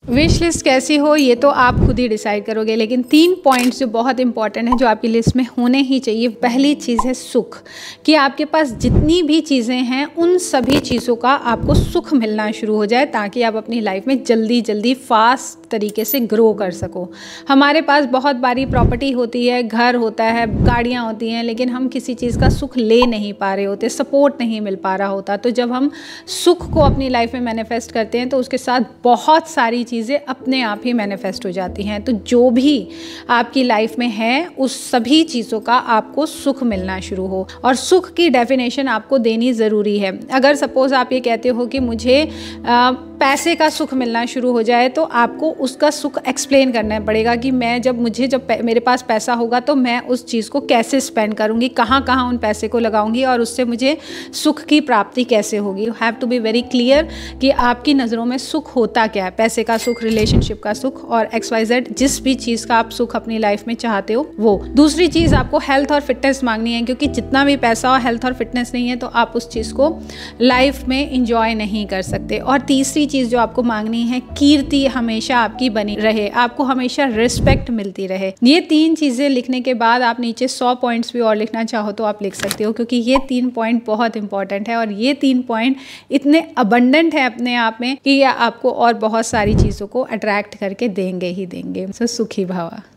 Wish list कैसी हो ये तो आप खुद ही डिसाइड करोगे, लेकिन 3 पॉइंट्स जो बहुत इंपॉर्टेंट हैं जो आपकी लिस्ट में होने ही चाहिए। पहली चीज़ है सुख, कि आपके पास जितनी भी चीज़ें हैं उन सभी चीज़ों का आपको सुख मिलना शुरू हो जाए, ताकि आप अपनी लाइफ में जल्दी जल्दी फास्ट तरीके से ग्रो कर सको। हमारे पास बहुत बारी प्रॉपर्टी होती है, घर होता है, गाड़ियाँ होती हैं, लेकिन हम किसी चीज़ का सुख ले नहीं पा रहे होते, सपोर्ट नहीं मिल पा रहा होता। तो जब हम सुख को अपनी लाइफ में मैनिफेस्ट करते हैं तो उसके साथ बहुत सारी चीज़ें अपने आप ही मैनिफेस्ट हो जाती हैं। तो जो भी आपकी लाइफ में है उस सभी चीज़ों का आपको सुख मिलना शुरू हो, और सुख की डेफिनेशन आपको देनी ज़रूरी है। अगर सपोज़ आप ये कहते हो कि मुझे पैसे का सुख मिलना शुरू हो जाए, तो आपको उसका सुख एक्सप्लेन करना पड़ेगा कि जब मेरे पास पैसा होगा तो मैं उस चीज़ को कैसे स्पेंड करूँगी, कहाँ कहाँ उन पैसे को लगाऊंगी और उससे मुझे सुख की प्राप्ति कैसे होगी। You have to be very clear कि आपकी नज़रों में सुख होता क्या है, पैसे का सुख, रिलेशनशिप का सुख और XYZ जिस भी चीज़ का आप सुख अपनी लाइफ में चाहते हो वो। दूसरी चीज़ आपको हेल्थ और फिटनेस मांगनी है, क्योंकि जितना भी पैसा और हेल्थ और फिटनेस नहीं है तो आप उस चीज़ को लाइफ में इंजॉय नहीं कर सकते। और तीसरी चीज़ जो आपको मांगनी है, कीर्ति हमेशा आपकी बनी रहे, आपको हमेशा रिस्पेक्ट मिलती रहे। ये 3 चीज़ें लिखने के बाद आप नीचे 100 पॉइंट्स भी और लिखना चाहो तो आप लिख सकते हो, क्योंकि ये 3 पॉइंट बहुत इंपॉर्टेंट है और ये 3 पॉइंट इतने अबंडेंट है अपने आप में कि ये आपको और बहुत सारी चीज़ों को अट्रैक्ट करके देंगे ही देंगे। सो सुखी भवा।